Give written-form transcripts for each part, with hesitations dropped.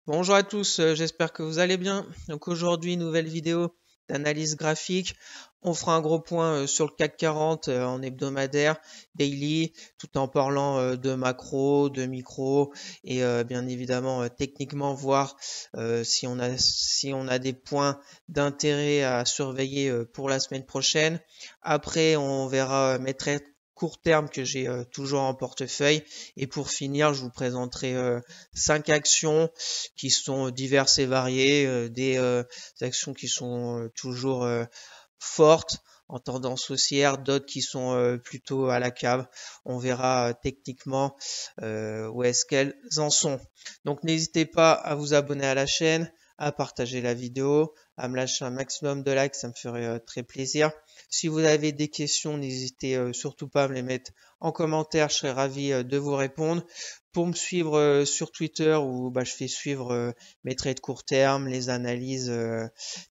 Bonjour à tous, j'espère que vous allez bien. Donc aujourd'hui, nouvelle vidéo d'analyse graphique. On fera un gros point sur le CAC 40 en hebdomadaire, daily, tout en parlant de macro, de micro et bien évidemment techniquement voir si on a des points d'intérêt à surveiller pour la semaine prochaine. Après, on verra mes traits court terme que j'ai toujours en portefeuille. Et pour finir, je vous présenterai 5 actions qui sont diverses et variées, des actions qui sont toujours fortes en tendance haussière, d'autres qui sont plutôt à la cave. On verra techniquement où est-ce qu'elles en sont. Donc n'hésitez pas à vous abonner à la chaîne, à partager la vidéo, à me lâcher un maximum de likes, ça me ferait très plaisir. Si vous avez des questions, n'hésitez surtout pas à me les mettre en commentaire, je serai ravi de vous répondre. Pour me suivre sur Twitter où je fais suivre mes trades court terme, les analyses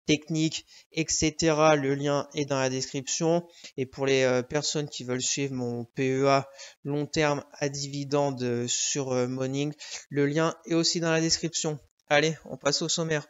techniques, etc. Le lien est dans la description. Et pour les personnes qui veulent suivre mon PEA long terme à dividende sur Morning, le lien est aussi dans la description. Allez, on passe au sommaire.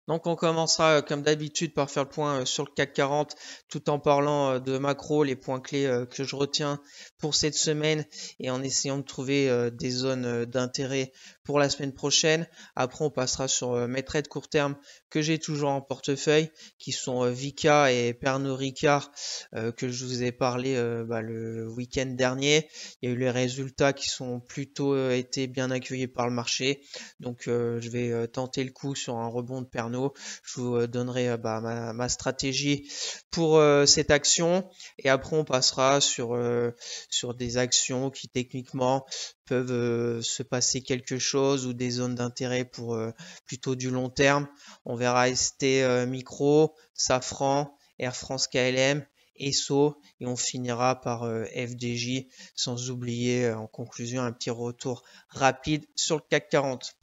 Donc on commencera comme d'habitude par faire le point sur le CAC 40 tout en parlant de macro, les points clés que je retiens pour cette semaine et en essayant de trouver des zones d'intérêt pour la semaine prochaine. Après on passera sur mes trades court terme que j'ai toujours en portefeuille qui sont Vika et Pernod Ricard que je vous ai parlé le week-end dernier. Il y a eu les résultats qui sont plutôt été bien accueillis par le marché. Donc je vais tenter le coup sur un rebond de Pernod. Je vous donnerai ma stratégie pour cette action et après on passera sur des actions qui techniquement peuvent se passer quelque chose ou des zones d'intérêt pour plutôt du long terme. On verra ST Micro, Safran, Air France KLM, Esso et on finira par FDJ sans oublier en conclusion un petit retour rapide sur le CAC 40.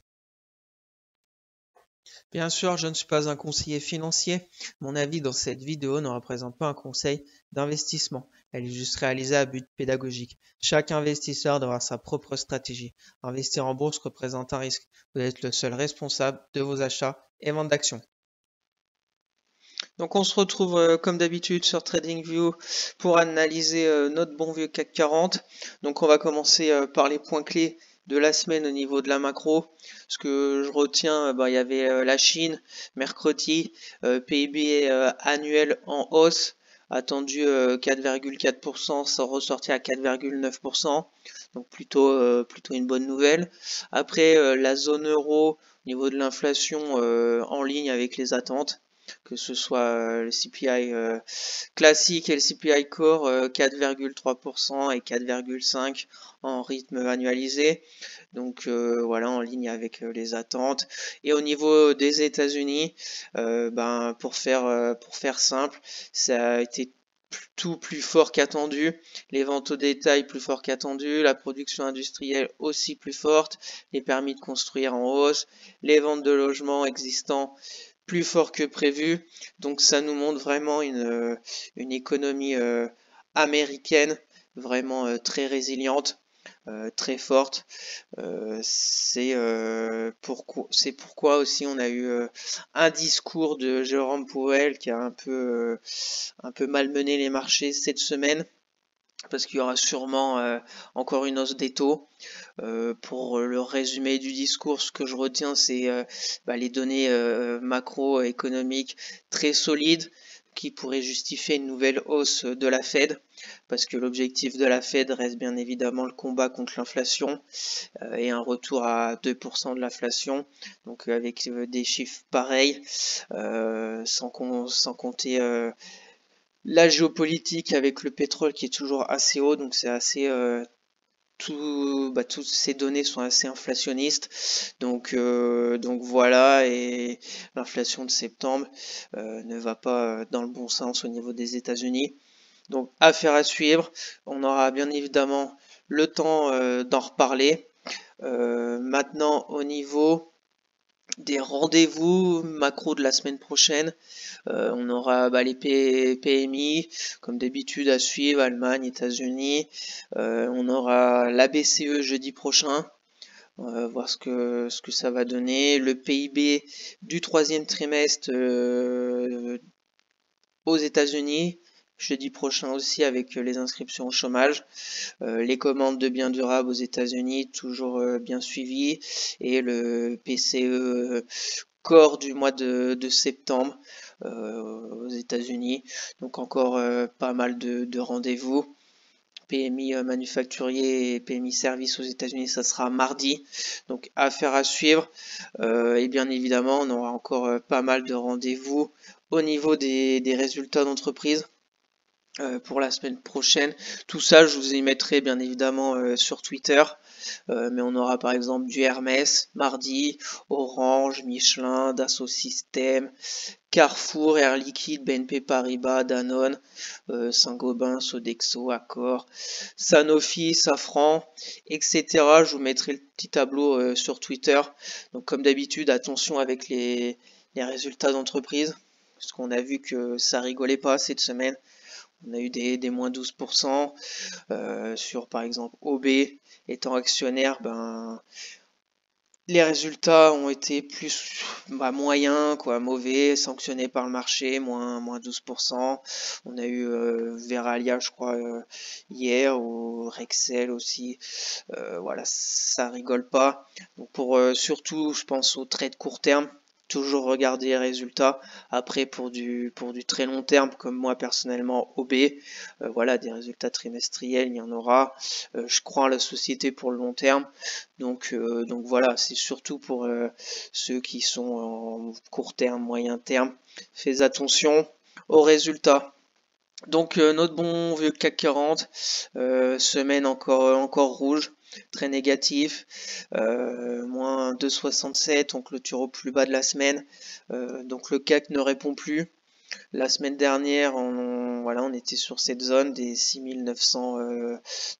Bien sûr, je ne suis pas un conseiller financier. Mon avis dans cette vidéo ne représente pas un conseil d'investissement. Elle est juste réalisée à but pédagogique. Chaque investisseur doit avoir sa propre stratégie. Investir en bourse représente un risque. Vous êtes le seul responsable de vos achats et ventes d'actions. Donc on se retrouve comme d'habitude sur TradingView pour analyser notre bon vieux CAC 40. Donc on va commencer par les points clés de la semaine au niveau de la macro. Ce que je retiens, il y avait la Chine mercredi, PIB annuel en hausse, attendu 4,4%, ça ressorti à 4,9%. Donc plutôt une bonne nouvelle. Après la zone euro au niveau de l'inflation en ligne avec les attentes, que ce soit le CPI classique et le CPI Core 4,3% et 4,5% en rythme annualisé. Donc voilà, en ligne avec les attentes. Et au niveau des États-Unis, pour faire simple, ça a été tout plus fort qu'attendu, les ventes au détail plus fort qu'attendu, la production industrielle aussi plus forte, les permis de construire en hausse, les ventes de logements existants plus fort que prévu. Donc ça nous montre vraiment une économie américaine vraiment très résiliente, très forte. C'est pourquoi aussi on a eu un discours de Jérôme Powell qui a un peu malmené les marchés cette semaine parce qu'il y aura sûrement encore une hausse des taux. Pour le résumé du discours, ce que je retiens, c'est les données macroéconomiques très solides qui pourraient justifier une nouvelle hausse de la Fed, parce que l'objectif de la Fed reste bien évidemment le combat contre l'inflation et un retour à 2% de l'inflation, donc avec des chiffres pareils, sans compter la géopolitique avec le pétrole qui est toujours assez haut, donc c'est assez toutes ces données sont assez inflationnistes, donc voilà, et l'inflation de septembre ne va pas dans le bon sens au niveau des États-Unis. Donc affaire à suivre, on aura bien évidemment le temps d'en reparler. Maintenant au niveau des rendez-vous macro de la semaine prochaine, on aura les PMI, comme d'habitude à suivre, Allemagne, États-Unis. On aura la BCE jeudi prochain. On va voir ce que ça va donner. Le PIB du troisième trimestre aux États-Unis, jeudi prochain aussi avec les inscriptions au chômage. Les commandes de biens durables aux États-Unis, toujours bien suivies. Et le PCE corps du mois de septembre aux États-Unis. Donc encore pas mal de rendez-vous. PMI manufacturier et PMI service aux États-Unis, ça sera mardi. Donc affaire à suivre. Et bien évidemment, on aura encore pas mal de rendez-vous au niveau des résultats d'entreprise pour la semaine prochaine. Tout ça, je vous y mettrai bien évidemment sur Twitter. Mais on aura par exemple du Hermès mardi, Orange, Michelin, Dassault Systèmes, Carrefour, Air Liquide, BNP Paribas, Danone, Saint-Gobain, Sodexo, Accor, Sanofi, Safran, etc. Je vous mettrai le petit tableau sur Twitter. Donc comme d'habitude, attention avec les résultats d'entreprise, parce qu'on a vu que ça rigolait pas cette semaine. On a eu des moins 12% sur par exemple OB étant actionnaire, les résultats ont été plus moyens, quoi, mauvais, sanctionnés par le marché, moins 12%. On a eu Veralia, je crois, hier, ou Rexel aussi. Voilà, ça rigole pas. Donc pour surtout, je pense au trade court terme. Toujours regarder les résultats. Après, pour du très long terme, comme moi personnellement, OB, voilà, des résultats trimestriels, il y en aura. Je crois en la société pour le long terme. Donc voilà, c'est surtout pour ceux qui sont en court terme, moyen terme. Faites attention aux résultats. Donc notre bon vieux CAC 40, semaine encore rouge, très négatif, moins 2,67, on clôture au plus bas de la semaine, donc le CAC ne répond plus. La semaine dernière, on était sur cette zone des 6900,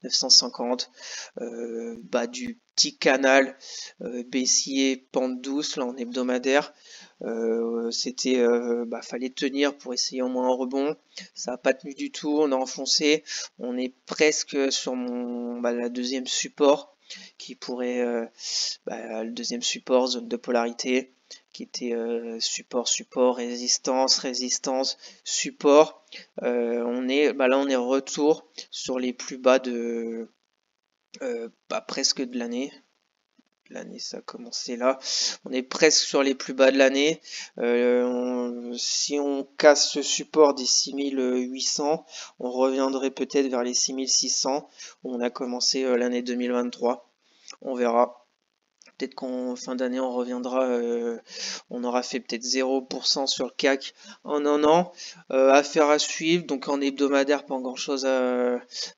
950, bas du petit canal baissier pente douce là en hebdomadaire. C'était fallait tenir pour essayer au moins un rebond. Ça n'a pas tenu du tout, on a enfoncé. On est presque sur la deuxième support qui pourrait le deuxième support, zone de polarité qui était support, résistance, support. On est retour sur les plus bas de presque de l'année. L'année ça a commencé là. On est presque sur les plus bas de l'année. Si on casse ce support des 6800, on reviendrait peut-être vers les 6600 où on a commencé l'année 2023. On verra. Peut-être qu'en fin d'année, on reviendra, on aura fait peut-être 0% sur le CAC en un an. Affaire à suivre, donc en hebdomadaire, pas grand-chose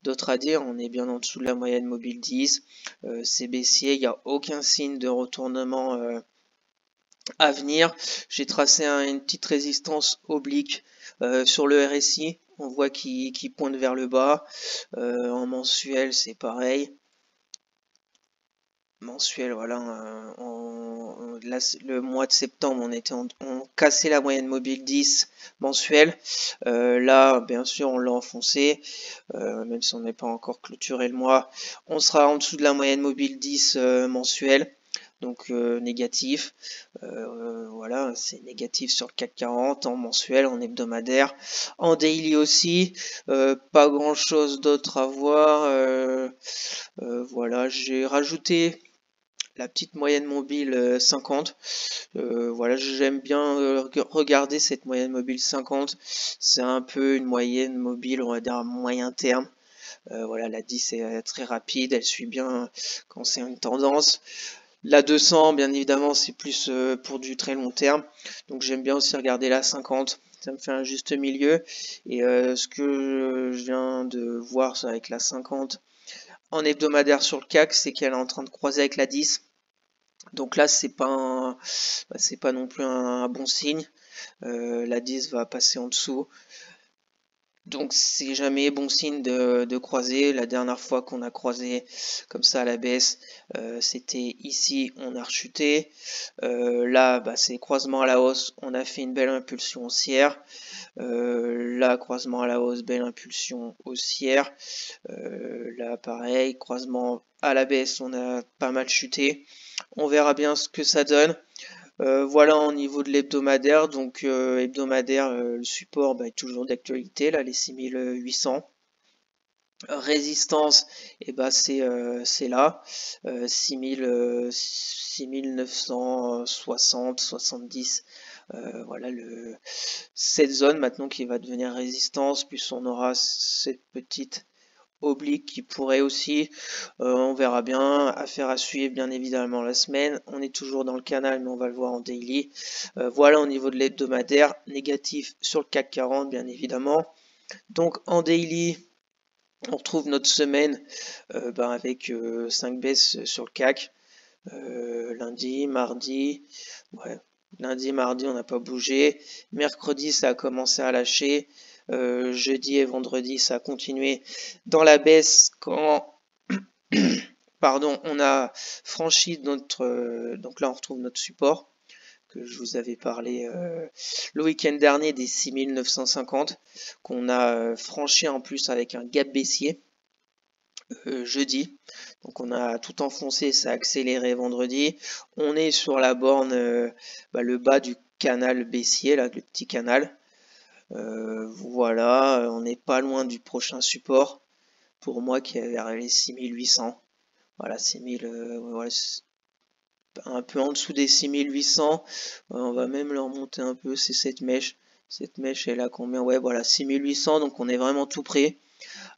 d'autre à dire. On est bien en dessous de la moyenne mobile 10. C'est baissier, il n'y a aucun signe de retournement à venir. J'ai tracé une petite résistance oblique sur le RSI. On voit qu'il pointe vers le bas. En mensuel, c'est pareil. Mensuel, voilà. Le mois de septembre, on cassait la moyenne mobile 10 mensuelle. Là, bien sûr, on l'a enfoncé, même si on n'est pas encore clôturé le mois. On sera en dessous de la moyenne mobile 10 mensuelle. Donc négatif, voilà, c'est négatif sur le CAC 40 en mensuel, en hebdomadaire, en daily aussi, pas grand chose d'autre à voir. Voilà, j'ai rajouté la petite moyenne mobile 50. Voilà, j'aime bien regarder cette moyenne mobile 50. C'est un peu une moyenne mobile, on va dire à moyen terme. Voilà, la 10 est très rapide, elle suit bien quand c'est une tendance. La 200, bien évidemment, c'est plus pour du très long terme. Donc j'aime bien aussi regarder la 50. Ça me fait un juste milieu. Et ce que je viens de voir avec la 50 en hebdomadaire sur le CAC, c'est qu'elle est en train de croiser avec la 10. Donc là, c'est pas non plus un bon signe. La 10 va passer en dessous. Donc c'est jamais bon signe de croiser. La dernière fois qu'on a croisé comme ça à la baisse, c'était ici, on a rechuté. Là, c'est croisement à la hausse, on a fait une belle impulsion haussière. Là, croisement à la hausse, belle impulsion haussière. Là, pareil, croisement à la baisse, on a pas mal chuté. On verra bien ce que ça donne. Voilà au niveau de l'hebdomadaire. Donc hebdomadaire, le support est toujours d'actualité, là, les 6800. Résistance, et c'est là, 6960, 70. Voilà cette zone maintenant qui va devenir résistance, plus on aura cette petite oblique qui pourrait aussi, on verra bien, affaire à suivre bien évidemment la semaine. On est toujours dans le canal, mais on va le voir en daily. Voilà au niveau de l'hebdomadaire, négatif sur le CAC 40 bien évidemment. Donc en daily, on retrouve notre semaine avec 5 baisses sur le CAC. Lundi, mardi, lundi, mardi, on n'a pas bougé. Mercredi, ça a commencé à lâcher. Jeudi et vendredi, ça a continué dans la baisse quand pardon, on a franchi notre... donc là, on retrouve notre support que je vous avais parlé le week-end dernier des 6950 qu'on a franchi en plus avec un gap baissier jeudi. Donc on a tout enfoncé, ça a accéléré vendredi. On est sur la borne, le bas du canal baissier, là, le petit canal. Voilà, on n'est pas loin du prochain support. Pour moi qui est vers les 6800. Voilà, 6000, voilà, un peu en dessous des 6800. On va même leur monter un peu, c'est cette mèche. Cette mèche elle a combien? Ouais, voilà, 6800, donc on est vraiment tout près.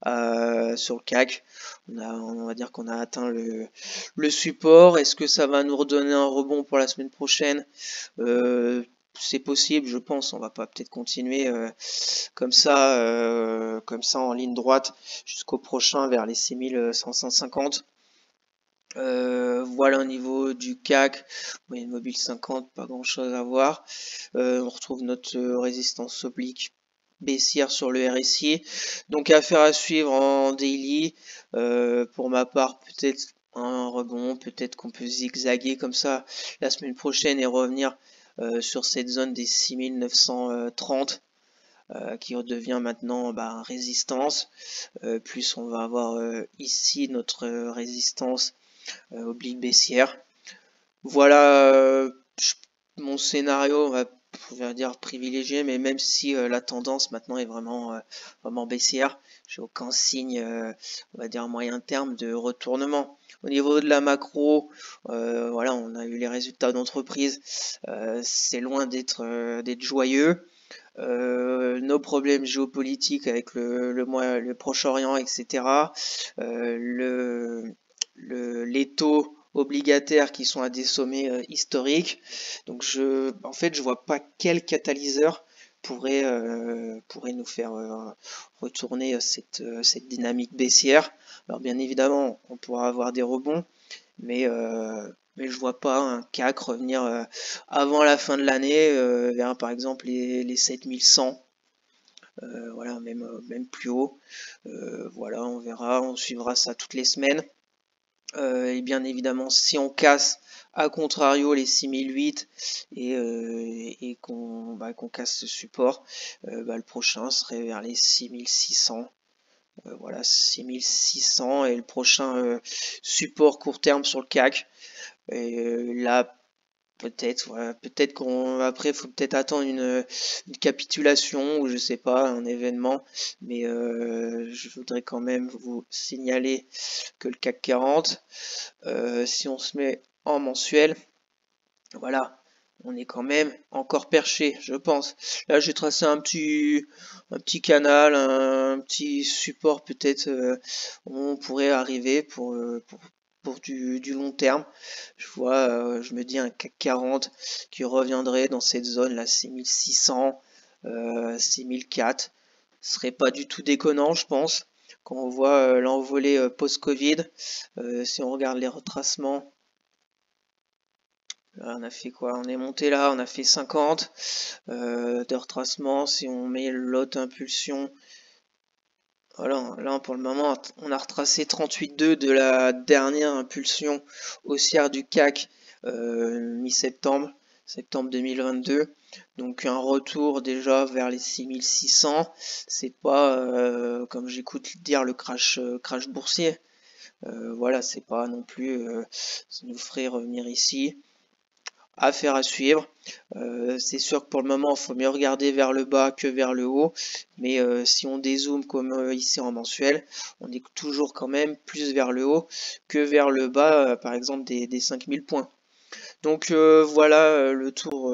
Sur le CAC, on va dire qu'on a atteint le support. Est-ce que ça va nous redonner un rebond pour la semaine prochaine? C'est possible, je pense. On va pas peut-être continuer comme ça en ligne droite jusqu'au prochain vers les 6150. Voilà au niveau du CAC, moyenne mobile 50, pas grand chose à voir. On retrouve notre résistance oblique baissière sur le RSI. Donc affaire à suivre en daily. Pour ma part, peut-être un rebond, peut-être qu'on peut zigzaguer comme ça la semaine prochaine et revenir sur cette zone des 6930. Qui redevient maintenant résistance. Plus on va avoir ici notre résistance oblique baissière. Voilà mon scénario, on va dire privilégié, mais même si la tendance maintenant est vraiment baissière, j'ai aucun signe, on va dire moyen terme de retournement. Au niveau de la macro, voilà, on a eu les résultats d'entreprise, c'est loin d'être joyeux. Nos problèmes géopolitiques avec le Proche-Orient, etc. Les taux obligataires qui sont à des sommets historiques. Donc en fait, je vois pas quel catalyseur pourrait nous faire retourner cette dynamique baissière. Alors bien évidemment, on pourra avoir des rebonds, mais je vois pas un CAC revenir avant la fin de l'année vers par exemple les 7100. Voilà, même plus haut. Voilà, on verra, on suivra ça toutes les semaines. Et bien évidemment, si on casse à contrario les 6008 et qu'on casse ce support, le prochain serait vers les 6600. Voilà, 6600 et le prochain support court terme sur le CAC. Et là, peut-être qu'après, faut peut-être attendre une capitulation ou je sais pas, un événement. Mais je voudrais quand même vous signaler que le CAC 40, si on se met en mensuel, voilà, on est quand même encore perché, je pense. Là, j'ai tracé un petit canal, un petit support peut-être où on pourrait arriver pour du long terme. Je me dis un CAC 40 qui reviendrait dans cette zone là, 6600, 6004. Ce serait pas du tout déconnant, je pense. Quand on voit l'envolée post-Covid, si on regarde les retracements, là, on a fait quoi? On est monté là, on a fait 50 de retracement. Si on met l'autre impulsion, voilà, là pour le moment, on a retracé 38,2 de la dernière impulsion haussière du CAC mi-septembre. septembre 2022. Donc un retour déjà vers les 6600. C'est pas, comme j'écoute dire, le crash boursier. Voilà, c'est pas non plus, ça nous ferait revenir ici. Affaire à suivre. C'est sûr que pour le moment, il faut mieux regarder vers le bas que vers le haut. Mais si on dézoome comme ici en mensuel, on est toujours quand même plus vers le haut que vers le bas, par exemple des 5000 points. Donc voilà le tour,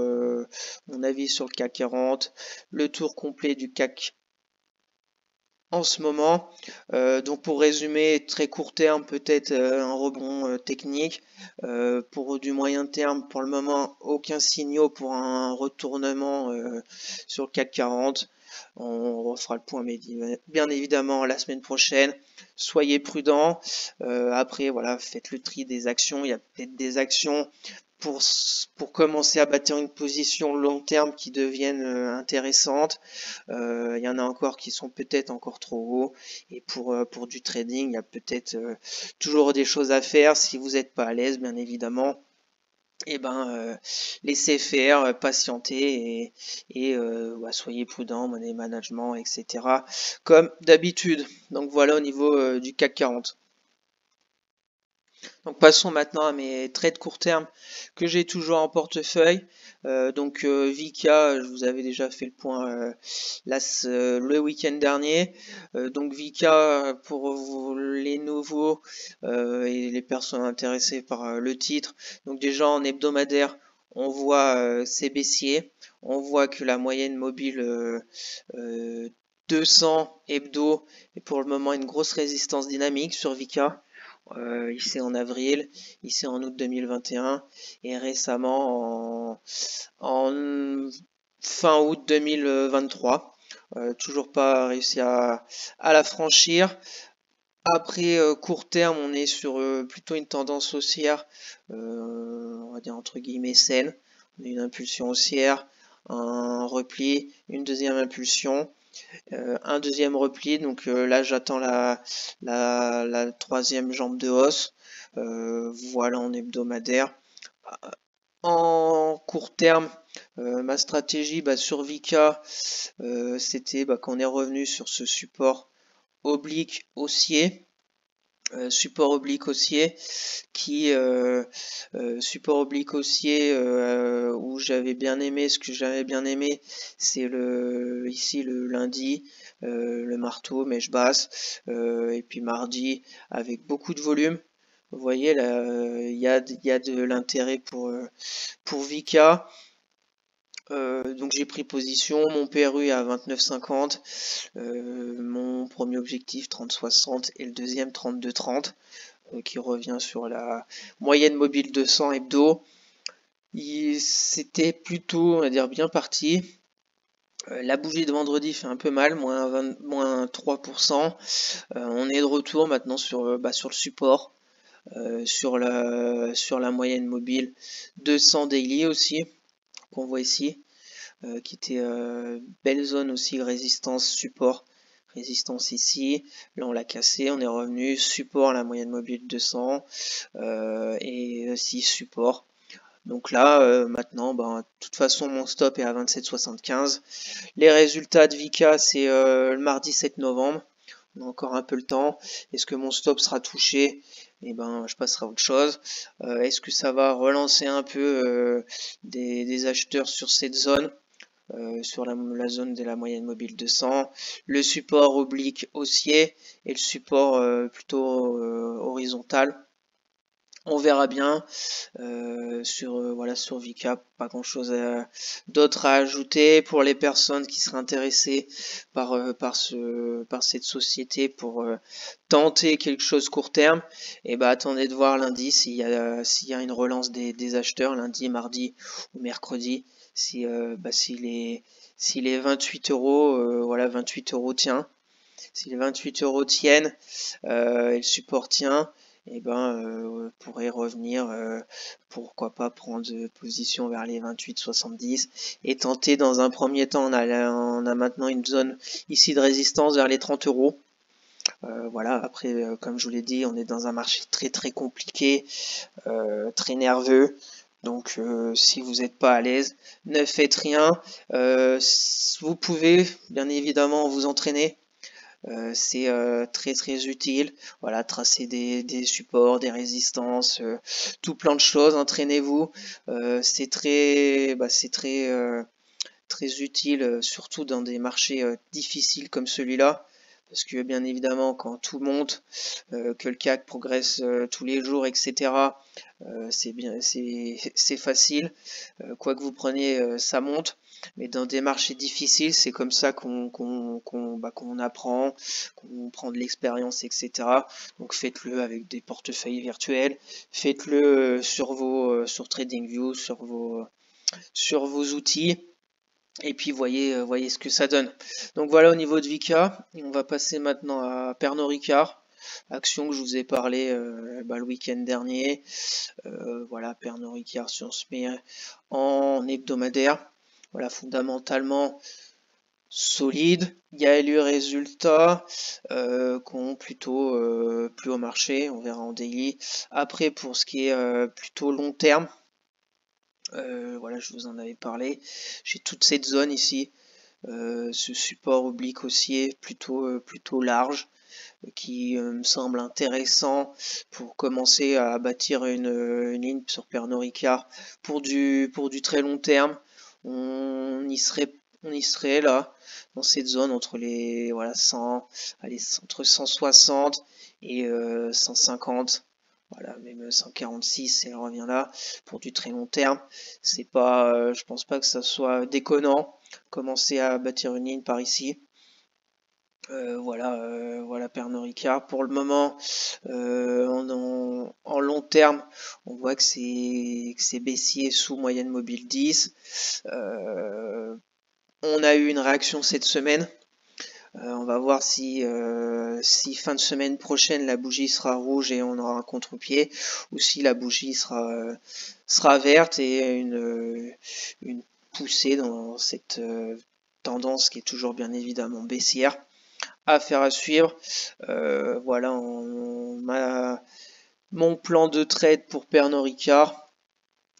mon avis sur le CAC 40, le tour complet du CAC en ce moment. Donc pour résumer, très court terme, peut-être un rebond technique. Pour du moyen terme, pour le moment, aucun signal pour un retournement sur le CAC 40. On refera le point bien évidemment la semaine prochaine. Soyez prudents. Après, voilà, faites le tri des actions. Il y a peut-être des actions pour commencer à bâtir une position long terme qui deviennent intéressantes. Il y en a encore qui sont peut-être encore trop hauts. Et pour du trading, il y a peut-être toujours des choses à faire. Si vous n'êtes pas à l'aise, bien évidemment, et ben laissez faire, patientez et soyez prudent, money management, etc. Comme d'habitude. Donc voilà au niveau du CAC 40. Donc passons maintenant à mes trades court terme que j'ai toujours en portefeuille. Donc Vika, je vous avais déjà fait le point le week-end dernier. Donc Vika, pour les nouveaux et les personnes intéressées par le titre. Donc déjà en hebdomadaire, on voit c'est baissier. On voit que la moyenne mobile 200 hebdo est pour le moment une grosse résistance dynamique sur Vika. Ici en avril, ici en août 2021 et récemment en fin août 2023. Toujours pas réussi à la franchir. Après court terme, on est sur plutôt une tendance haussière, on va dire entre guillemets saine. On a une impulsion haussière, un repli, une deuxième impulsion. Un deuxième repli, donc là j'attends la troisième jambe de hausse. Voilà en hebdomadaire. En court terme, ma stratégie sur Vika, c'était qu'on est revenu sur ce support oblique haussier. Support oblique haussier qui support oblique haussier où j'avais bien aimé, ce que j'avais bien aimé, c'est ici le lundi, le marteau, mèche basse, et puis mardi avec beaucoup de volume. Vous voyez là, il y a de l'intérêt pour Vika. Donc j'ai pris position, mon PRU est à 29,50, mon premier objectif 30,60 et le deuxième 32,30 qui revient sur la moyenne mobile 200 hebdo. C'était plutôt, on va dire, bien parti. La bougie de vendredi fait un peu mal, moins 3%. On est de retour maintenant sur le support, sur la moyenne mobile 200 daily aussi, qu'on voit ici. Qui était belle zone aussi, résistance, support, résistance ici. Là on l'a cassé, on est revenu, support, la moyenne mobile 200 et 6 support. Donc là maintenant, de toute façon mon stop est à 27,75. Les résultats de Vika c'est le mardi 7 novembre. On a encore un peu le temps. Est-ce que mon stop sera touché? Je passerai à autre chose. Est-ce que ça va relancer un peu des acheteurs sur cette zone? Sur la zone de la moyenne mobile 200, le support oblique haussier et le support plutôt horizontal. On verra bien sur Vika, pas grand chose d'autre à ajouter pour les personnes qui seraient intéressées par cette société pour tenter quelque chose court terme. Attendez de voir lundi s'il y a une relance des acheteurs lundi, mardi ou mercredi. Si les 28 euros, 28 euros tient. Si les 28 euros tiennent et le support tient, pourrait revenir, pourquoi pas prendre position vers les 28,70 et tenter dans un premier temps, on a maintenant une zone ici de résistance vers les 30 euros. Après, comme je vous l'ai dit, on est dans un marché très très compliqué, très nerveux. Donc si vous n'êtes pas à l'aise, ne faites rien. Vous pouvez bien évidemment vous entraîner. C'est très très utile. Voilà, tracer des supports, des résistances, tout plein de choses. Entraînez-vous. C'est très utile, surtout dans des marchés difficiles comme celui-là. Parce que bien évidemment, quand tout monte, que le CAC progresse tous les jours, etc., c'est facile. Quoi que vous preniez, ça monte. Mais dans des marchés difficiles, c'est comme ça qu'on apprend, qu'on prend de l'expérience, etc. Donc faites-le avec des portefeuilles virtuels, faites-le sur TradingView, sur vos outils. Et puis voyez ce que ça donne. Donc voilà au niveau de Vika. On va passer maintenant à Pernod Ricard, action que je vous ai parlé le week-end dernier. Voilà, Pernod Ricard, si on se met en hebdomadaire. Voilà, fondamentalement solide. Il y a eu résultats qu'on plutôt plus au marché. On verra en daily. Après, pour ce qui est plutôt long terme. Voilà, je vous en avais parlé. J'ai toute cette zone ici, ce support oblique haussier plutôt large, qui me semble intéressant pour commencer à bâtir une ligne sur Pernod Ricard pour du très long terme. On y serait là dans cette zone entre les 100, allez, entre 160 et 150. Voilà, même 146, elle revient là pour du très long terme. C'est pas, je pense pas que ça soit déconnant. Commencer à bâtir une ligne par ici. Voilà Pernod Ricard. Pour le moment, en long terme, on voit que c'est baissier sous moyenne mobile 10. On a eu une réaction cette semaine. On va voir si fin de semaine prochaine la bougie sera rouge et on aura un contre-pied, ou si la bougie sera verte et une poussée dans cette tendance qui est toujours bien évidemment baissière. Affaire à suivre. Voilà mon plan de trade pour Pernod Ricard.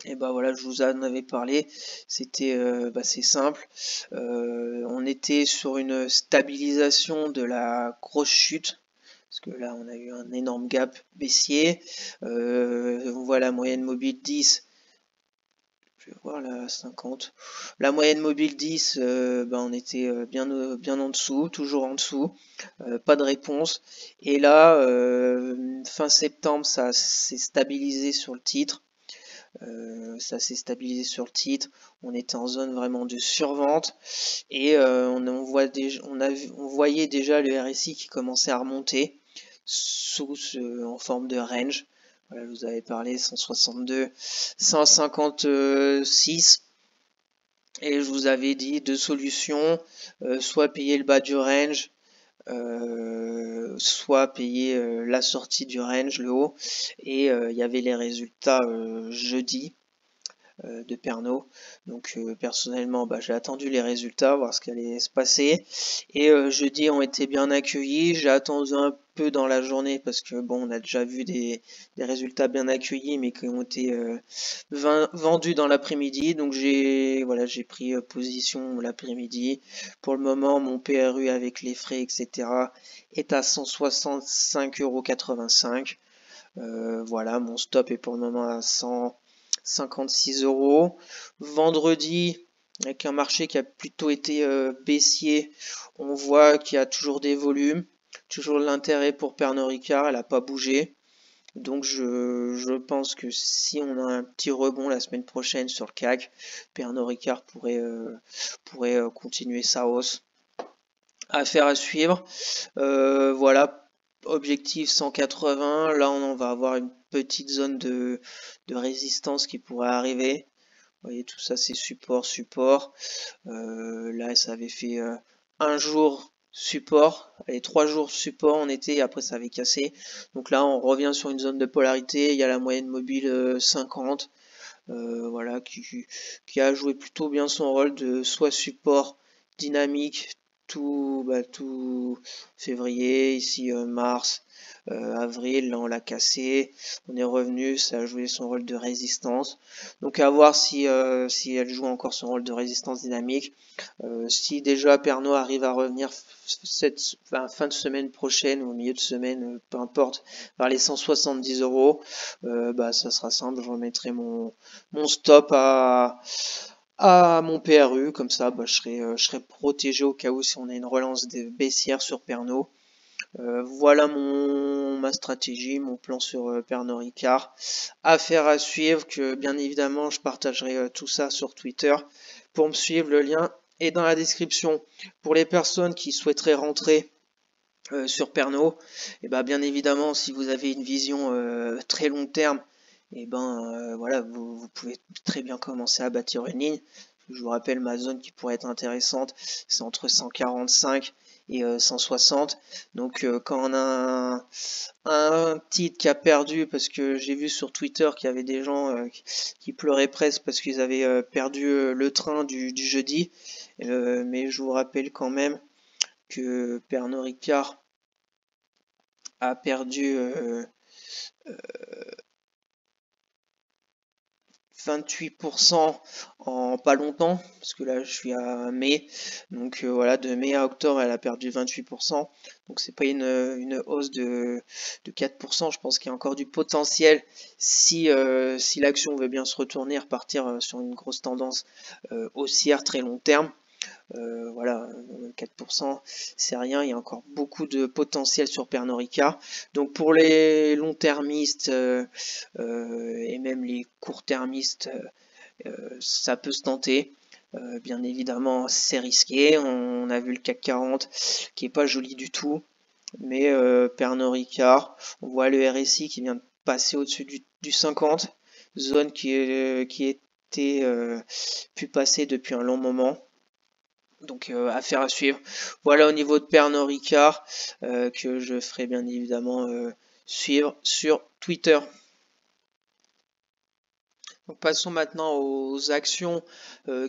Et bah voilà, je vous en avais parlé, c'était c'est simple. On était sur une stabilisation de la grosse chute, parce que là on a eu un énorme gap baissier. On voit la moyenne mobile 10. Je vais voir la 50. La moyenne mobile 10, on était bien en dessous, toujours en dessous, pas de réponse. Et là, fin septembre, ça s'est stabilisé sur le titre. On était en zone vraiment de survente et on voyait déjà le RSI qui commençait à remonter en forme de range. Voilà, je vous avais parlé 162, 156. Et je vous avais dit deux solutions, soit payer le bas du range, soit payer la sortie du range, le haut. Et il y avait les résultats jeudi de Pernod. Donc personnellement, j'ai attendu les résultats, voir ce qui allait se passer. Et jeudi ont été bien accueillis. J'ai attendu un peu dans la journée parce que on a déjà vu des résultats bien accueillis, mais qui ont été vendus dans l'après-midi. Donc j'ai pris position l'après-midi. Pour le moment, mon PRU avec les frais, etc., est à 165,85 €. Voilà, mon stop est pour le moment à 156 €. Vendredi, avec un marché qui a plutôt été baissier, on voit qu'il y a toujours des volumes, toujours l'intérêt pour Pernod Ricard, elle n'a pas bougé. Donc je pense que si on a un petit rebond la semaine prochaine sur le CAC, Pernod Ricard pourrait continuer sa hausse. Affaire à suivre. Voilà. Objectif 180, là on va avoir une petite zone de résistance qui pourrait arriver. Vous voyez, tout ça c'est support. Là ça avait fait un jour support, et 3 jours support en été, et après ça avait cassé. Donc là on revient sur une zone de polarité, il y a la moyenne mobile 50, voilà, qui a joué plutôt bien son rôle de soit support dynamique tout février, ici mars, avril, là on l'a cassé, on est revenu, ça a joué son rôle de résistance. Donc à voir si elle joue encore son rôle de résistance dynamique. Si déjà Pernod arrive à revenir fin de semaine prochaine ou au milieu de semaine, peu importe, vers les 170 €, ça sera simple, je remettrai mon stop à mon PRU, comme ça je serai protégé au cas où si on a une relance baissière sur Pernod. Voilà ma stratégie, mon plan sur Pernod Ricard. Affaire à suivre, que bien évidemment je partagerai tout ça sur Twitter. Pour me suivre, le lien est dans la description. Pour les personnes qui souhaiteraient rentrer sur Pernod, et bien évidemment si vous avez une vision très long terme, voilà, vous pouvez très bien commencer à bâtir une ligne. Je vous rappelle, ma zone qui pourrait être intéressante, c'est entre 145 et 160. Donc quand on a un titre qui a perdu, parce que j'ai vu sur Twitter qu'il y avait des gens qui pleuraient presque parce qu'ils avaient perdu le train du jeudi. Mais je vous rappelle quand même que Pernod Ricard a perdu 28% en pas longtemps, parce que là je suis à mai, donc voilà, de mai à octobre elle a perdu 28%, donc c'est pas une hausse de 4%, je pense qu'il y a encore du potentiel si l'action veut bien se retourner, repartir sur une grosse tendance haussière très long terme. Voilà, 4%, c'est rien, il y a encore beaucoup de potentiel sur Pernod Ricard. Donc pour les long-termistes et même les court-termistes, ça peut se tenter. Bien évidemment, c'est risqué. On a vu le CAC 40 qui est pas joli du tout. Mais Pernod Ricard, on voit le RSI qui vient de passer au-dessus du 50, zone qui était pu passer depuis un long moment. Donc affaire à suivre. Voilà au niveau de Pernod Ricard que je ferai bien évidemment suivre sur Twitter. Donc passons maintenant aux actions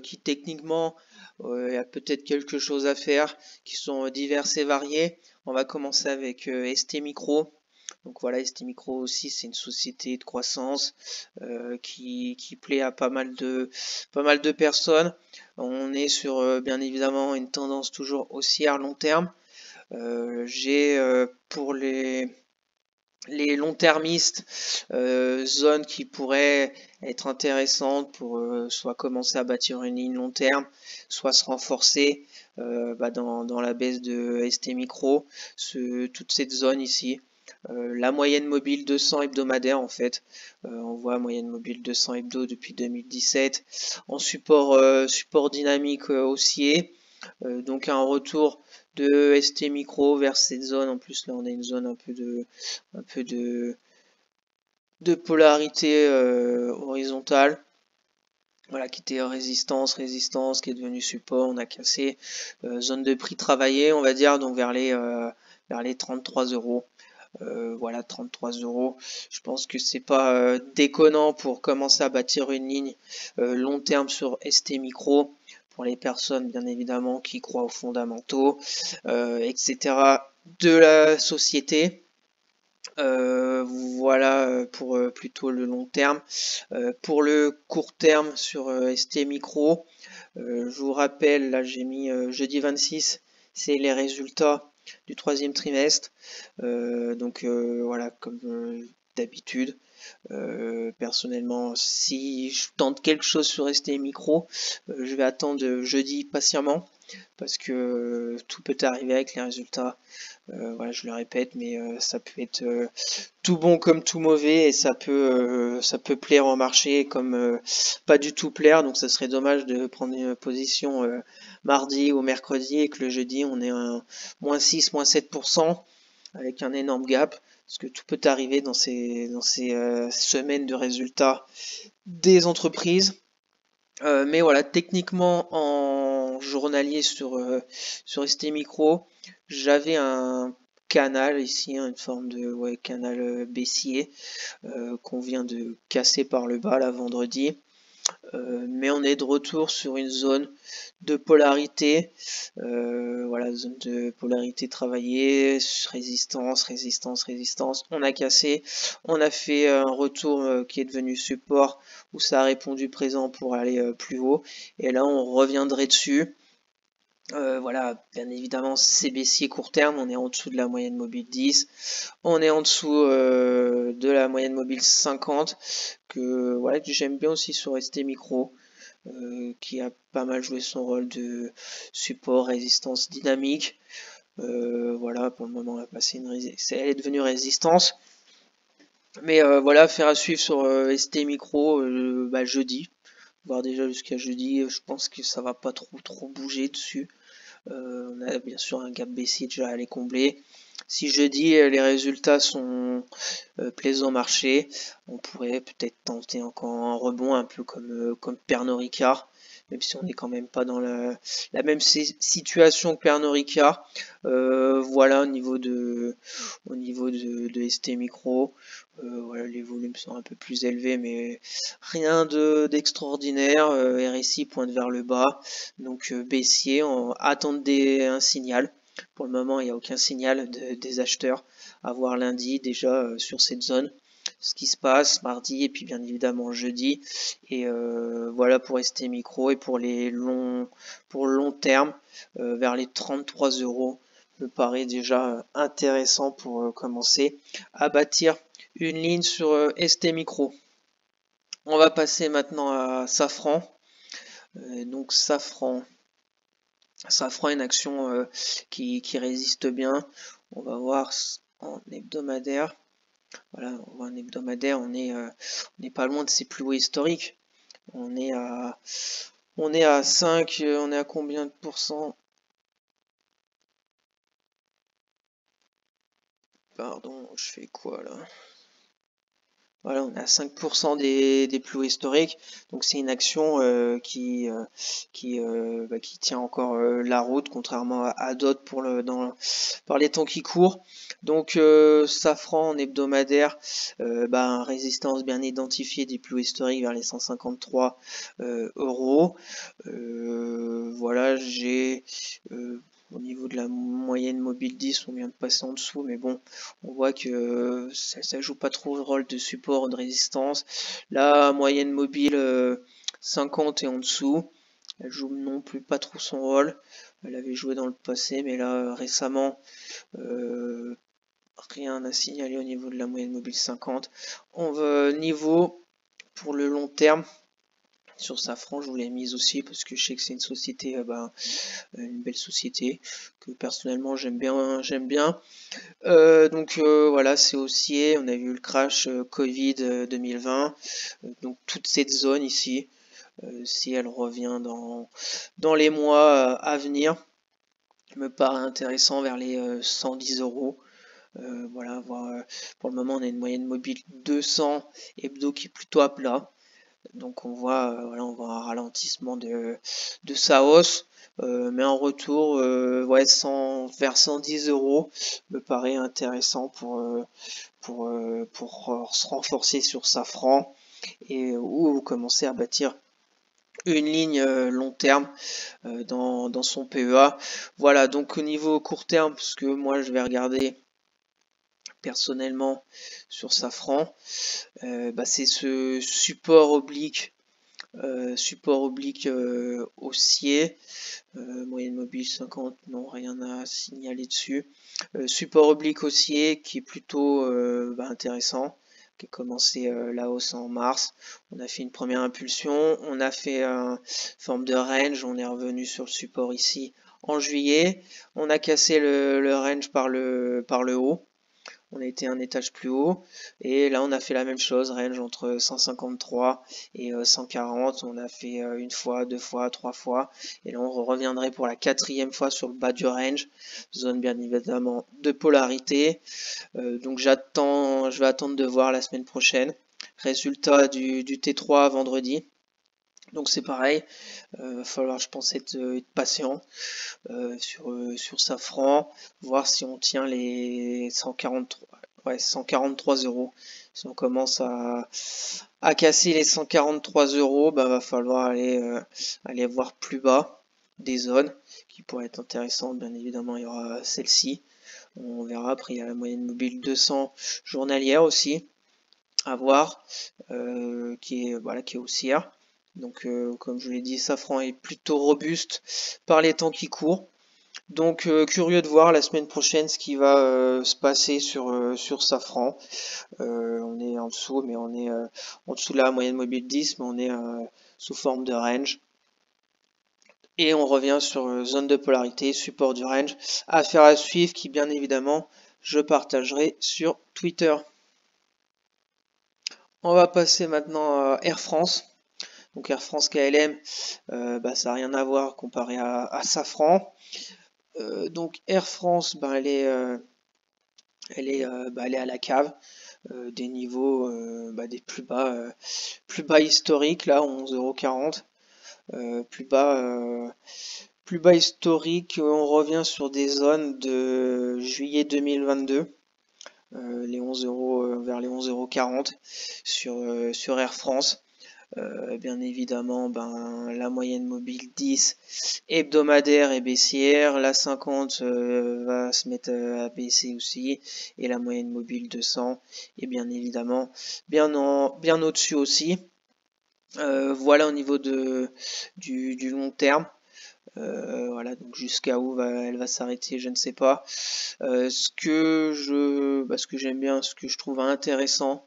qui techniquement il y a peut-être quelque chose à faire, qui sont diverses et variées. On va commencer avec ST Micro. Donc voilà, ST Micro aussi, c'est une société de croissance qui plaît à pas mal de personnes. On est sur bien évidemment une tendance toujours haussière long terme. J'ai pour les long-termistes, zones qui pourraient être intéressantes pour soit commencer à bâtir une ligne long terme, soit se renforcer dans la baisse de ST Micro, toute cette zone ici. La moyenne mobile 200 hebdomadaire en fait, on voit moyenne mobile 200 hebdo depuis 2017, en support dynamique haussier, donc un retour de ST Micro vers cette zone. En plus là on a une zone un peu de polarité horizontale, voilà, qui était résistance, qui est devenu support, on a cassé, zone de prix travaillée on va dire, donc vers les 33 €. Voilà, 33 €. Je pense que c'est pas déconnant pour commencer à bâtir une ligne long terme sur ST Micro, pour les personnes bien évidemment qui croient aux fondamentaux, etc. de la société. Voilà pour plutôt le long terme. Pour le court terme sur ST Micro, je vous rappelle, là j'ai mis jeudi 26, c'est les résultats du troisième trimestre. Donc voilà, comme d'habitude. Personnellement, si je tente quelque chose sur ST Micro, je vais attendre jeudi patiemment, parce que tout peut arriver avec les résultats. Voilà, je le répète, mais ça peut être tout bon comme tout mauvais, et ça peut plaire au marché comme pas du tout plaire. Donc ça serait dommage de prendre une position mardi ou mercredi et que le jeudi on ait un -6, -7% avec un énorme gap, parce que tout peut arriver dans ces semaines de résultats des entreprises. Mais voilà, techniquement en journalier sur ST Micro, j'avais un canal ici, une forme de canal baissier qu'on vient de casser par le bas là vendredi. mais on est de retour sur une zone de polarité, voilà, zone de polarité travaillée, résistance, résistance, résistance. On a cassé, on a fait un retour qui est devenu support où ça a répondu présent pour aller plus haut, et là on reviendrait dessus. Voilà, bien évidemment, c'est baissier court terme, on est en dessous de la moyenne mobile 10, on est en dessous de la moyenne mobile 50, que voilà, que j'aime bien aussi sur ST Micro, qui a pas mal joué son rôle de support, résistance dynamique. Voilà, pour le moment, on a passé elle est devenue résistance. Mais voilà, faire à suivre sur ST Micro jeudi, voire déjà jusqu'à jeudi. Je pense que ça va pas trop bouger dessus. On a bien sûr un gap baissier déjà à aller combler. Si jeudi les résultats sont plaisants marché, on pourrait peut-être tenter encore un rebond un peu comme Pernod Ricard, même si on n'est quand même pas dans la même situation que Pernod Ricard. Voilà au niveau de ST Micro. Voilà, les volumes sont un peu plus élevés, mais rien d'extraordinaire. RSI pointe vers le bas, donc baissier, on attend un signal. Pour le moment, il n'y a aucun signal des acheteurs à voir lundi déjà sur cette zone. Ce qui se passe mardi et puis bien évidemment jeudi. Et voilà pour ST Micro, et pour le long terme, vers les 33 euros me paraît déjà intéressant pour commencer à bâtir une ligne sur ST Micro. On va passer maintenant à Safran. Donc Safran, une action qui résiste bien. On va voir en hebdomadaire. Voilà, on voit en hebdomadaire, on est pas loin de ses plus hauts historiques. On est à 5, on est à combien de pourcents? Pardon, je fais quoi là? Voilà, on est à 5% des plus hauts historiques, donc c'est une action qui tient encore la route, contrairement à d'autres par les temps qui courent. Donc Safran en hebdomadaire, résistance bien identifiée des plus hauts historiques vers les 153 euros. Voilà, j'ai au niveau de la moyenne mobile 10, on vient de passer en dessous, mais bon, on voit que ça joue pas trop le rôle de support ou de résistance. La moyenne mobile 50 et en dessous, elle joue non plus pas trop son rôle. Elle avait joué dans le passé, mais là récemment, rien à signaler au niveau de la moyenne mobile 50. On va niveau pour le long terme. Sur Safran, je vous l'ai mise aussi parce que je sais que c'est une société, une belle société que personnellement j'aime bien. Donc voilà, c'est haussier. On a vu le crash Covid 2020. Donc toute cette zone ici, si elle revient dans les mois à venir, me paraît intéressant vers les 110 euros. Voilà, pour le moment on a une moyenne mobile 200 hebdo qui est plutôt à plat. Donc on voit un ralentissement de sa hausse, mais en retour, vers 110 euros me paraît intéressant pour se renforcer sur Safran, et ou commencer à bâtir une ligne long terme dans son PEA. Voilà, donc au niveau court terme, parce que moi je vais regarder personnellement sur Safran, c'est ce support oblique haussier, moyenne mobile 50, non, rien à signaler dessus. Support oblique haussier qui est plutôt intéressant, qui a commencé la hausse en mars. On a fait une première impulsion, on a fait une forme de range, on est revenu sur le support ici en juillet. On a cassé le range par le haut. On a été un étage plus haut, et là on a fait la même chose, range entre 153 et 140. On a fait une fois, deux fois, trois fois, et là on reviendrait pour la quatrième fois sur le bas du range, zone bien évidemment de polarité. Donc je vais attendre de voir la semaine prochaine. Résultat du T3 vendredi. Donc c'est pareil, va falloir, je pense, être patient sur Safran, voir si on tient les 143 euros. Si on commence à casser les 143 €, bah, va falloir aller voir plus bas des zones qui pourraient être intéressantes. Bien évidemment, il y aura celle-ci. On verra. Après, il y a la moyenne mobile 200 journalière aussi à voir, qui est haussière. Donc, comme je l'ai dit, Safran est plutôt robuste par les temps qui courent. Donc, curieux de voir la semaine prochaine ce qui va se passer sur Safran. On est en dessous, mais on est en dessous de la moyenne mobile 10, mais on est sous forme de range. Et on revient sur zone de polarité, support du range. Affaire à suivre qui, bien évidemment, je partagerai sur Twitter. On va passer maintenant à Air France. Donc Air France KLM, bah, ça n'a rien à voir comparé à Safran. Donc Air France, bah, elle est à la cave. Des niveaux des plus bas historiques, là 11,40 €. Plus bas historique, on revient sur des zones de juillet 2022, les 11 euros, vers les 11,40 € sur Air France. Bien évidemment, ben, la moyenne mobile 10 hebdomadaire et baissière, la 50 va se mettre à baisser aussi, et la moyenne mobile 200 est bien évidemment bien au-dessus aussi. Voilà au niveau du long terme. Voilà, donc jusqu'à où elle va s'arrêter, je ne sais pas. Ce que j'aime bien, ce que je trouve intéressant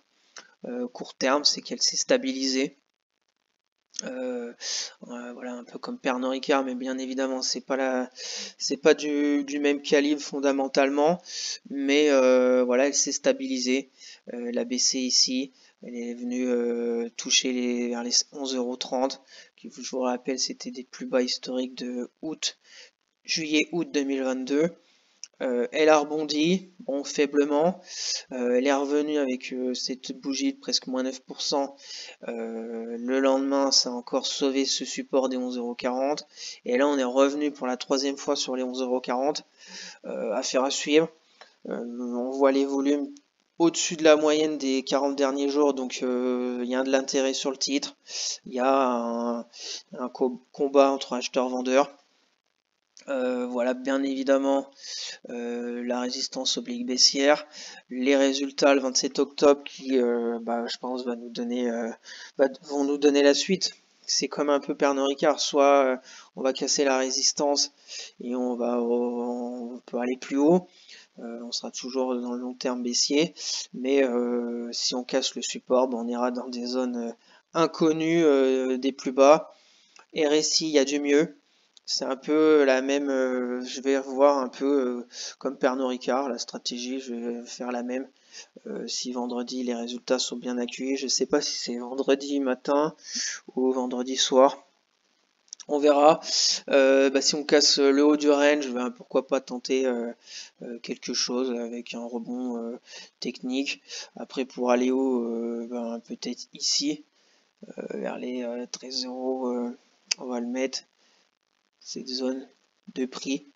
court terme, c'est qu'elle s'est stabilisée. Voilà, un peu comme Pernod Ricard, mais bien évidemment, c'est pas du même calibre fondamentalement, mais voilà, elle s'est stabilisée. Elle a baissé ici, elle est venue toucher vers les 11,30 €, qui, je vous rappelle, c'était des plus bas historiques de juillet-août 2022. Elle a rebondi, bon, faiblement. Elle est revenue avec cette bougie de presque moins 9%. Le lendemain, ça a encore sauvé ce support des 11,40 €. Et là, on est revenu pour la troisième fois sur les 11,40 €. Affaire à suivre. On voit les volumes au-dessus de la moyenne des 40 derniers jours, donc il y a de l'intérêt sur le titre. Il y a un combat entre acheteurs-vendeurs. Voilà, bien évidemment, la résistance oblique baissière, les résultats le 27 octobre qui, je pense, vont nous donner la suite. C'est comme un peu Pernod Ricard, soit on va casser la résistance et on peut aller plus haut, on sera toujours dans le long terme baissier, mais si on casse le support, on ira dans des zones inconnues des plus bas. RSI, il y a du mieux. C'est un peu la même, je vais revoir un peu comme Pernod Ricard, la stratégie, je vais faire la même. Si vendredi les résultats sont bien accueillis, je ne sais pas si c'est vendredi matin ou vendredi soir. On verra. Si on casse le haut du range, pourquoi pas tenter quelque chose avec un rebond technique. Après, pour aller haut, peut-être ici, vers les 13 €, on va le mettre. Cette zone de prix,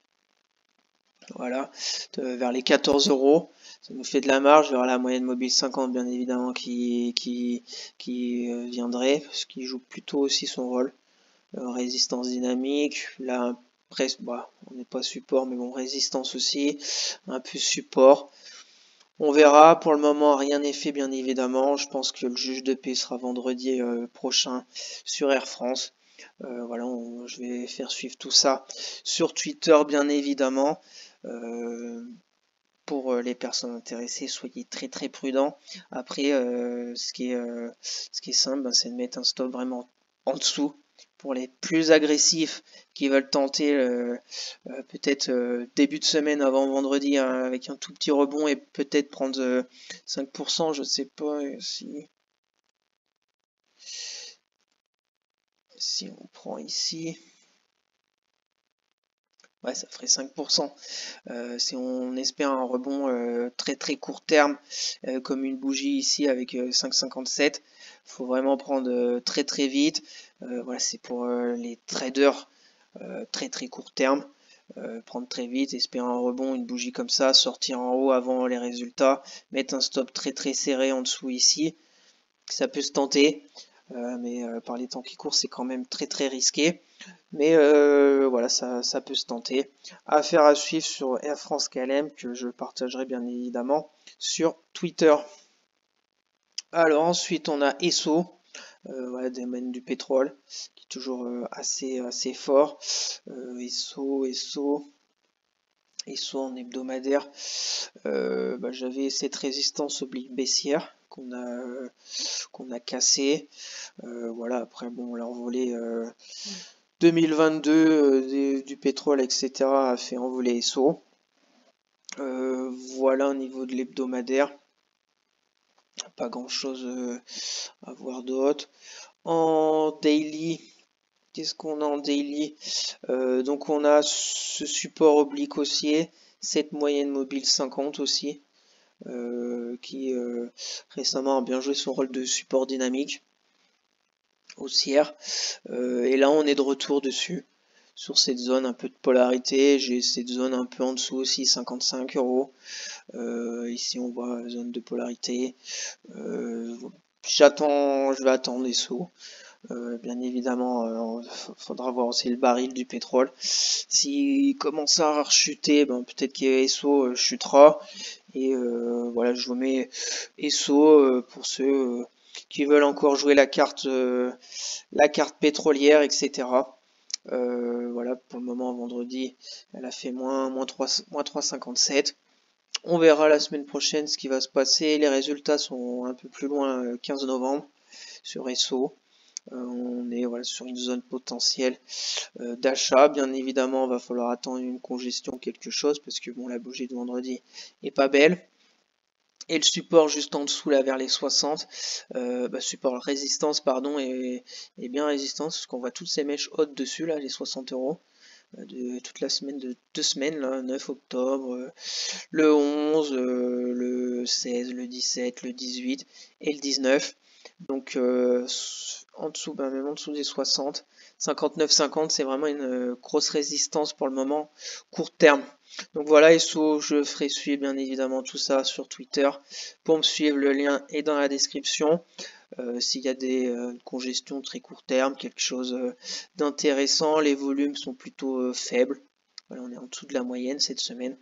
voilà, vers les 14 €. Ça nous fait de la marge vers la moyenne mobile 50, bien évidemment, qui viendrait, ce qui joue plutôt aussi son rôle. Résistance dynamique, là presque, on n'est pas support, mais bon, résistance aussi, un peu support. On verra, pour le moment rien n'est fait, bien évidemment. Je pense que le juge de paix sera vendredi prochain sur Air France. Voilà, je vais faire suivre tout ça sur Twitter, bien évidemment. Pour les personnes intéressées, soyez très très prudents. Après, ce qui est simple, c'est de mettre un stop vraiment en dessous. Pour les plus agressifs qui veulent tenter peut-être début de semaine avant vendredi, hein, avec un tout petit rebond et peut-être prendre 5%, je ne sais pas si on prend ici. Ouais, ça ferait 5%. Si on espère un rebond très très court terme, comme une bougie ici avec 5,57, faut vraiment prendre très très vite. Voilà, c'est pour les traders très très court terme. Prendre très vite, espérer un rebond, une bougie comme ça, sortir en haut avant les résultats, mettre un stop très très serré en dessous ici. ça peut se tenter, mais par les temps qui courent, c'est quand même très très risqué. Mais voilà, ça peut se tenter. Affaire à suivre sur Air France KLM, que je partagerai bien évidemment sur Twitter. Alors ensuite, on a Esso, voilà, des domaine du pétrole, qui est toujours assez fort. Esso en hebdomadaire. J'avais cette résistance oblique baissière qu'on a cassée. Voilà, après bon, l'envolée 2022 du pétrole, etc. a fait envoler Esso. Voilà au niveau de l'hebdomadaire. Pas grand chose à voir d'autre. En daily, qu'est-ce qu'on a en daily? Donc on a ce support oblique haussier, cette moyenne mobile 50 aussi, qui récemment a bien joué son rôle de support dynamique haussière. Et là on est de retour dessus, sur cette zone un peu de polarité. J'ai cette zone un peu en dessous aussi, 55 euros. Ici on voit zone de polarité. Je vais attendre les sauts. Bien évidemment, faudra voir aussi le baril du pétrole. S'il commence à rechuter, ben, peut-être qu'ESO chutera. Et voilà, je vous mets ESO pour ceux qui veulent encore jouer la carte pétrolière, etc. Voilà, pour le moment, vendredi, elle a fait moins 3,57. On verra la semaine prochaine ce qui va se passer. Les résultats sont un peu plus loin, 15 novembre, sur ESO. On est voilà, sur une zone potentielle d'achat. Bien évidemment, il va falloir attendre une congestion, quelque chose, parce que bon, la bougie de vendredi est pas belle. Et le support juste en dessous, là, vers les 60, support résistance, pardon, et bien résistance, parce qu'on voit toutes ces mèches hautes dessus, là, les 60 euros, de toute la semaine, de 2 semaines, là, 9 octobre, le 11, le 16, le 17, le 18 et le 19. Donc en dessous, même en dessous des 60, 59,50, c'est vraiment une grosse résistance pour le moment, court terme. Donc voilà, et je ferai suivre bien évidemment tout ça sur Twitter. Pour me suivre, le lien est dans la description. S'il y a des congestions très court terme, quelque chose d'intéressant, les volumes sont plutôt faibles. Voilà, on est en dessous de la moyenne cette semaine.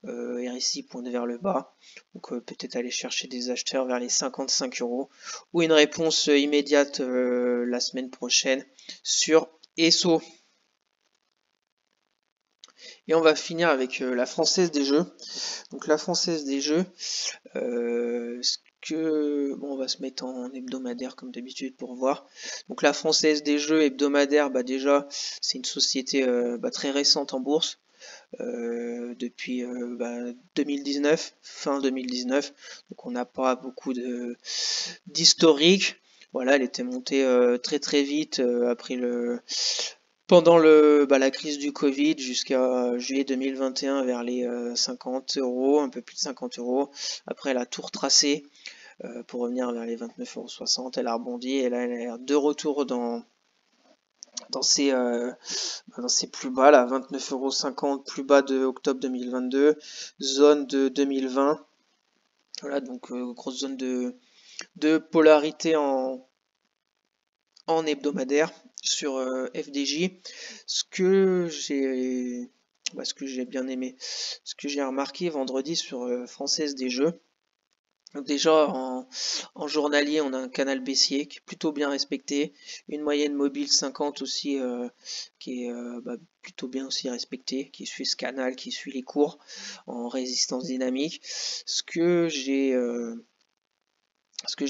RSI pointe vers le bas. Donc peut-être aller chercher des acheteurs vers les 55 euros. Ou une réponse immédiate la semaine prochaine sur ESSO. Et on va finir avec la Française des Jeux. Donc la Française des Jeux, on va se mettre en hebdomadaire comme d'habitude pour voir. Donc la Française des Jeux hebdomadaire, déjà c'est une société très récente en bourse. Depuis 2019, fin 2019, donc on n'a pas beaucoup d'historique. Voilà, elle était montée très très vite pendant la crise du Covid jusqu'à juillet 2021 vers les 50 euros, un peu plus de 50 euros. Après, elle a tout retracé pour revenir vers les 29,60 euros. Elle a rebondi et là, elle est de retour dans ses plus bas, là, 29,50 € plus bas de octobre 2022, zone de 2020. Voilà, donc grosse zone de polarité en hebdomadaire sur FDJ. Ce que j'ai bien aimé, ce que j'ai remarqué vendredi sur Française des Jeux. Donc déjà en journalier, on a un canal baissier qui est plutôt bien respecté, une moyenne mobile 50 aussi qui est plutôt bien aussi respectée, qui suit ce canal, qui suit les cours en résistance dynamique. Ce que j'ai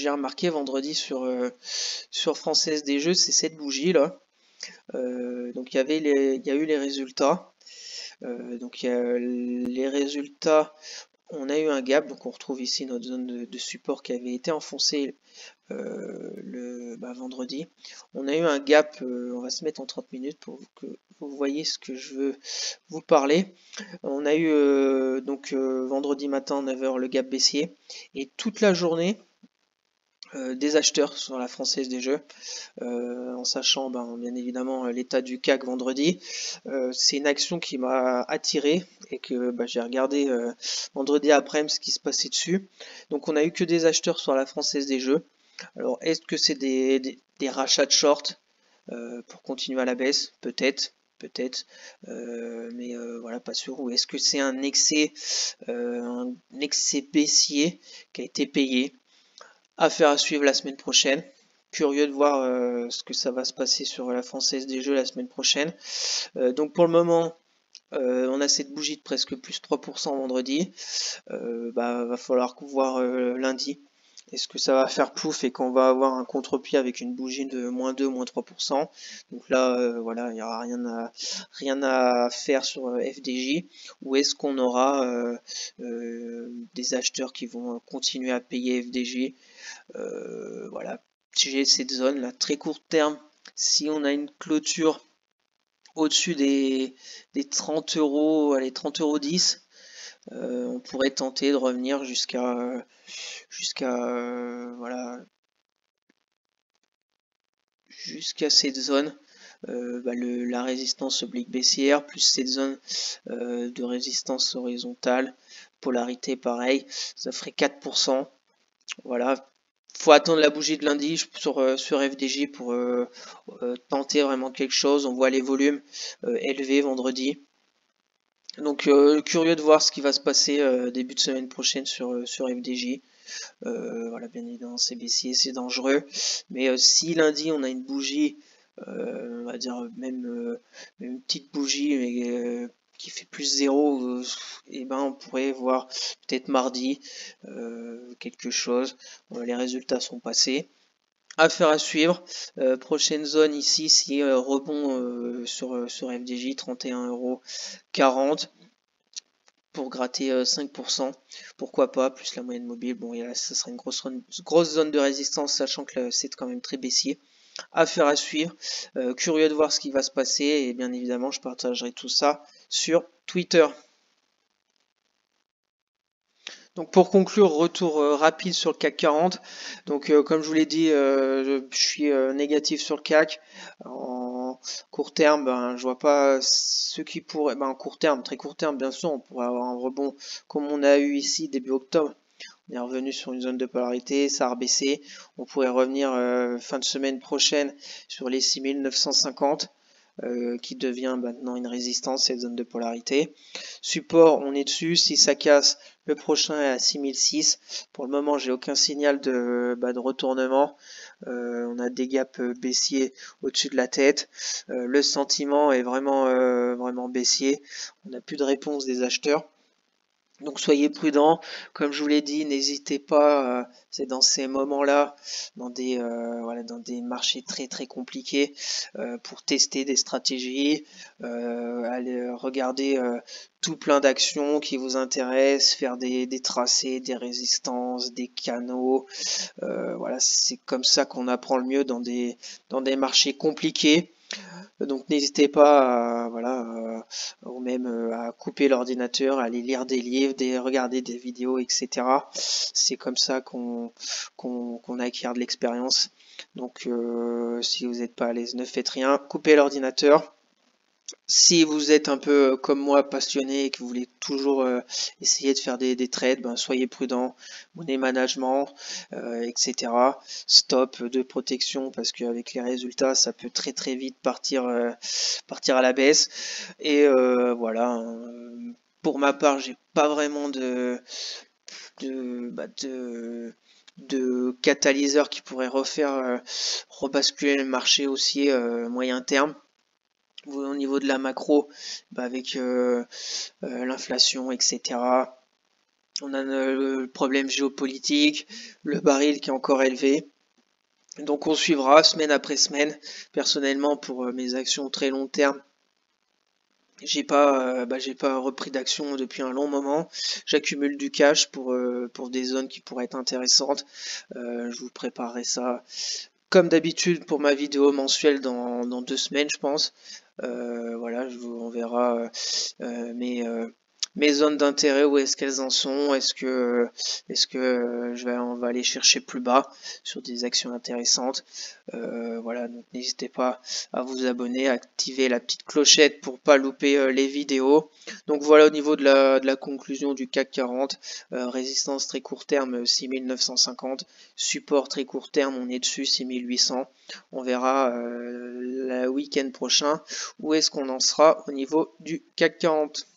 remarqué vendredi sur Française des Jeux, c'est cette bougie là. Donc il y a eu les résultats. Donc les résultats, on a eu un gap, donc on retrouve ici notre zone de support qui avait été enfoncée vendredi. On a eu un gap, on va se mettre en 30 minutes pour que vous voyez ce que je veux vous parler. On a eu vendredi matin 9h le gap baissier et toute la journée des acheteurs sur la Française des Jeux, en sachant bien évidemment l'état du CAC vendredi. C'est une action qui m'a attiré et que j'ai regardé vendredi après-midi ce qui se passait dessus. Donc on a eu que des acheteurs sur la Française des Jeux. Alors, est-ce que c'est des rachats de short pour continuer à la baisse? Peut-être, peut-être, mais voilà, pas sûr. Ou est-ce que c'est un excès baissier qui a été payé? Affaire à suivre la semaine prochaine. Curieux de voir ce que ça va se passer sur la Française des Jeux la semaine prochaine. Donc pour le moment, on a cette bougie de presque plus 3% vendredi. Va falloir voir lundi. Est-ce que ça va faire pouf et qu'on va avoir un contre-pied avec une bougie de -2, -3%? Donc là, voilà, il n'y aura rien à faire sur FDJ. Ou est-ce qu'on aura des acheteurs qui vont continuer à payer FDJ? Voilà, j'ai cette zone là, très court terme. Si on a une clôture au-dessus des 30 euros, allez, 30,10 €, on pourrait tenter de revenir voilà, jusqu'à cette zone. La résistance oblique baissière plus cette zone de résistance horizontale, polarité pareil, ça ferait 4%. Voilà, faut attendre la bougie de lundi sur FDJ pour tenter vraiment quelque chose. On voit les volumes élevés vendredi. Donc curieux de voir ce qui va se passer début de semaine prochaine sur FDJ. Voilà, bien évidemment c'est baissier, c'est dangereux. Mais si lundi on a une bougie, on va dire même une petite bougie mais qui fait plus 0, et ben on pourrait voir peut-être mardi quelque chose. Les résultats sont passés. Affaire à suivre. Prochaine zone ici, c'est rebond sur FDJ, 31,40 € pour gratter 5%. Pourquoi pas, plus la moyenne mobile. Bon, et là, ça sera une grosse zone de résistance, sachant que c'est quand même très baissier. Affaire à suivre. Curieux de voir ce qui va se passer. Et bien évidemment, je partagerai tout ça sur Twitter. Donc pour conclure, retour rapide sur le CAC 40. Donc comme je vous l'ai dit, je suis négatif sur le CAC. En court terme, je vois pas ce qui pourrait. Court terme, très court terme, bien sûr, on pourrait avoir un rebond comme on a eu ici début octobre. On est revenu sur une zone de polarité, ça a rebaissé. On pourrait revenir fin de semaine prochaine sur les 6950. Qui devient maintenant une résistance, cette zone de polarité. Support, on est dessus. Si ça casse, le prochain est à 6006. Pour le moment, j'ai aucun signal de retournement. On a des gaps baissiers au-dessus de la tête. Le sentiment est vraiment baissier. On n'a plus de réponse des acheteurs. Donc soyez prudents, comme je vous l'ai dit, n'hésitez pas, c'est dans ces moments-là, dans des marchés très compliqués, pour tester des stratégies, aller regarder tout plein d'actions qui vous intéressent, faire des tracés, des résistances, des canaux. Voilà, c'est comme ça qu'on apprend le mieux dans des marchés compliqués. Donc n'hésitez pas ou même à couper l'ordinateur, à aller lire des livres, regarder des vidéos, etc. C'est comme ça qu'on acquiert de l'expérience. Donc si vous n'êtes pas à l'aise, ne faites rien, coupez l'ordinateur. Si vous êtes un peu comme moi passionné et que vous voulez toujours essayer de faire des trades, soyez prudent, money management, etc. Stop de protection parce qu'avec les résultats, ça peut très vite partir à la baisse. Et voilà. Pour ma part, j'ai pas vraiment de catalyseur qui pourrait rebasculer le marché haussier moyen terme. Au niveau de la macro, avec l'inflation, etc. On a le problème géopolitique, le baril qui est encore élevé. Donc on suivra semaine après semaine. Personnellement, pour mes actions très long terme, j'ai pas repris d'action depuis un long moment. J'accumule du cash pour des zones qui pourraient être intéressantes. Je vous préparerai ça comme d'habitude pour ma vidéo mensuelle dans 2 semaines, je pense. Voilà, on verra mes mes zones d'intérêt, où est-ce qu'elles en sont, on va aller chercher plus bas sur des actions intéressantes. Voilà, donc n'hésitez pas à vous abonner, à activer la petite clochette pour pas louper les vidéos. Donc voilà au niveau de la conclusion du CAC 40, résistance très court terme 6950, support très court terme on est dessus 6800. On verra le week-end prochain où est-ce qu'on en sera au niveau du CAC 40.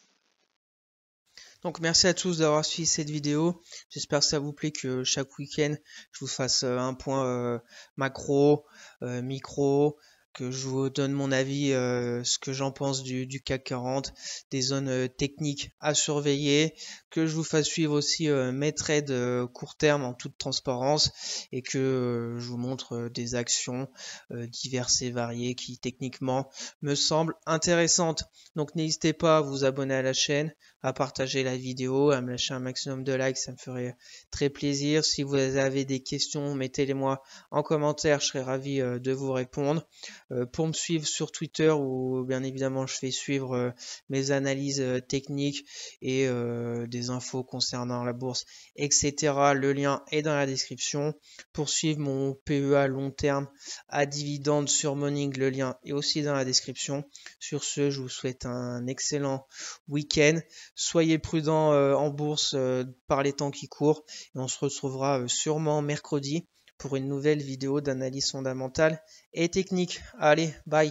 Donc merci à tous d'avoir suivi cette vidéo. J'espère que ça vous plaît, que chaque week-end je vous fasse un point macro, micro, que je vous donne mon avis, ce que j'en pense du CAC 40, des zones techniques à surveiller, que je vous fasse suivre aussi mes trades court terme en toute transparence, et que je vous montre des actions diverses et variées qui techniquement me semblent intéressantes. Donc n'hésitez pas à vous abonner à la chaîne, à partager la vidéo, à me lâcher un maximum de likes, ça me ferait très plaisir. Si vous avez des questions, mettez-les moi en commentaire, je serai ravi de vous répondre. Pour me suivre sur Twitter, où bien évidemment je fais suivre mes analyses techniques et des infos concernant la bourse, etc. Le lien est dans la description. Pour suivre mon PEA long terme à dividendes sur Morning, le lien est aussi dans la description. Sur ce, je vous souhaite un excellent week-end. Soyez prudents en bourse par les temps qui courent, et on se retrouvera sûrement mercredi pour une nouvelle vidéo d'analyse fondamentale et technique. Allez, bye!